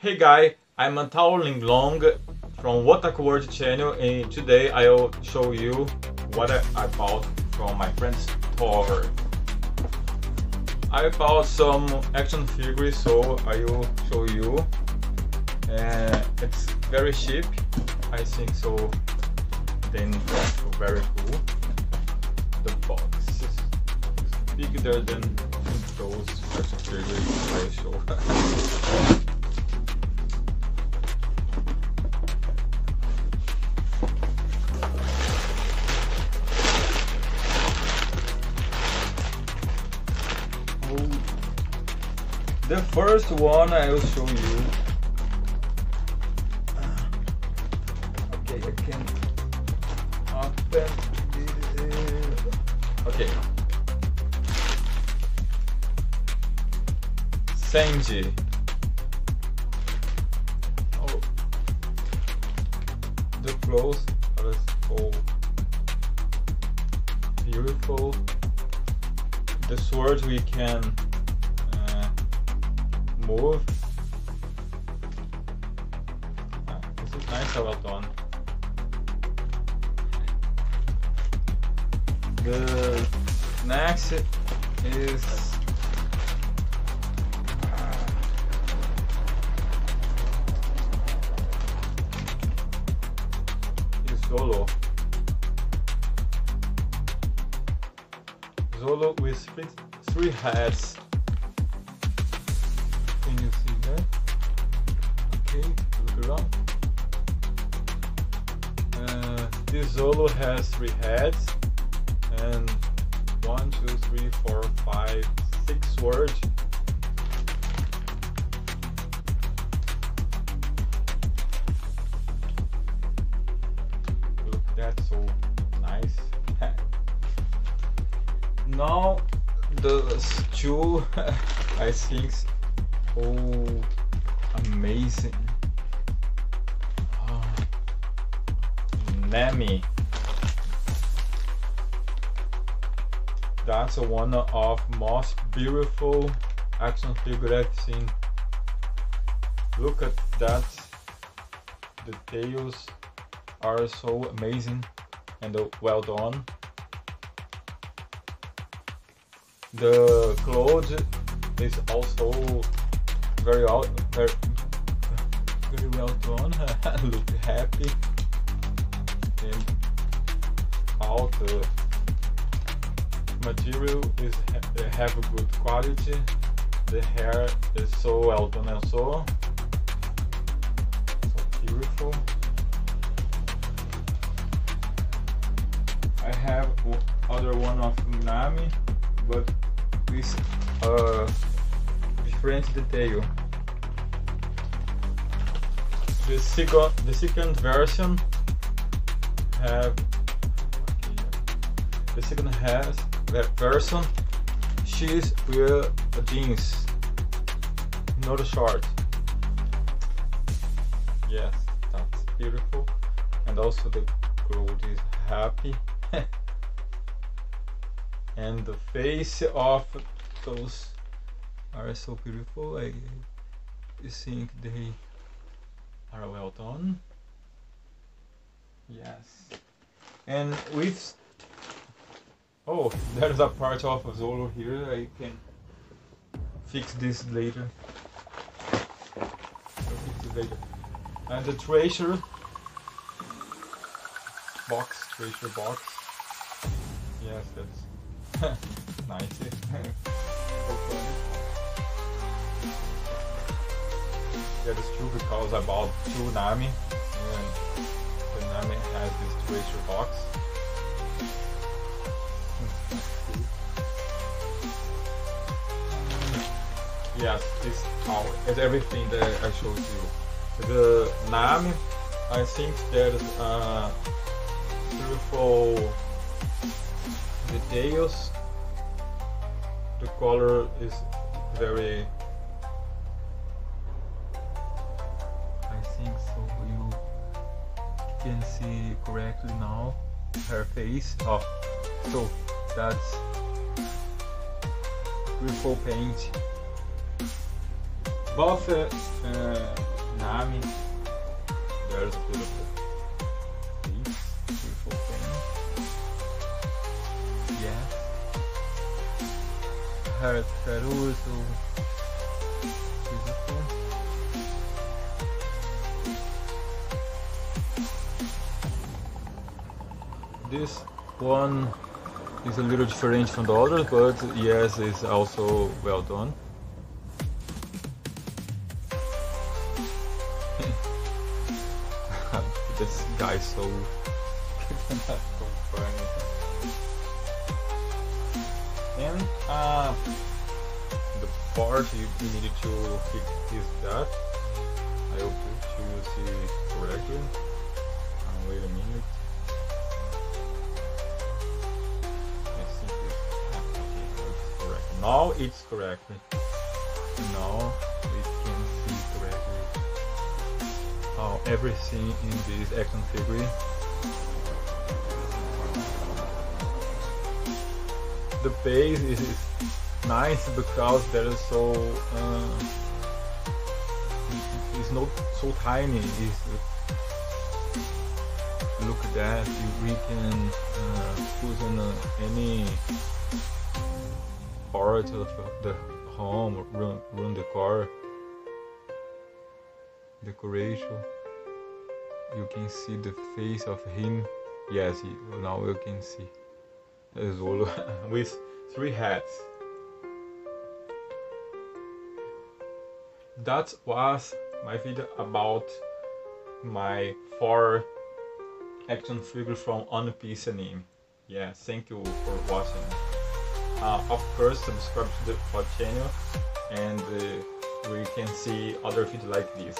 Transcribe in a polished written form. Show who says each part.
Speaker 1: Hey guy, I'm Ling Long from Otaku World channel, and today I'll show you what I bought from my friend's store. I bought some action figures, so I will show you. And it's very cheap, I think so. Then very cool. The box is bigger than those action figures I show. The first one I will show you. Okay, I can open this. Okay. Senji. Oh, the clothes are so beautiful. The sword we can move. This is nice, well done. The next is Zolo. Zolo with three heads. Can you see that? Okay, look around. This Zolo has 3 heads and 1, 2, 3, 4, 5, 6 swords. Look, that's so nice. Now the stew, I think. Oh, amazing. Oh, Nami. That's one of most beautiful action figure I've seen. Look at that. The details are so amazing and well done. The clothes is also very well done. Look happy, and all the material is have a good quality. The hair is so well done also, so beautiful. I have other one of Nami, but with different detail. The second version have the second has that version. She's with a jeans, not a short. Yes, that's beautiful, and also the clothes is happy. And the face of those are so beautiful. I think they are well done. Yes. And with there's a part of Zolo here. I can fix this later. And the treasure box. Yes, that's nice. That is true, because I bought 2 Nami, and the Nami has this treasure box. Yes, this is everything that I showed you. The Nami, I think there is beautiful details. The color is very, I think so, you can see correctly now her face. So that's beautiful paint. Both Nami. There's a beautiful piece, beautiful thing. Yes. Her also beautiful. This one is a little different from the others, but yes, it's also well done. This guy's so funny. And the part you needed to fix is that. I hope you see correctly. Wait a minute. I think it's correct. Now it's correct. Now we can see correctly. Everything in this action figure. The base is nice because there is so it's not so tiny. Look at that. We can put in any part of the home, run the car. Decoration. You can see the face of him. Yes, now you can see. With 3 hats. That was my video about my 4 action figures from One Piece anime. Yeah, thank you for watching. Of course, subscribe to the channel, and we can see other videos like this.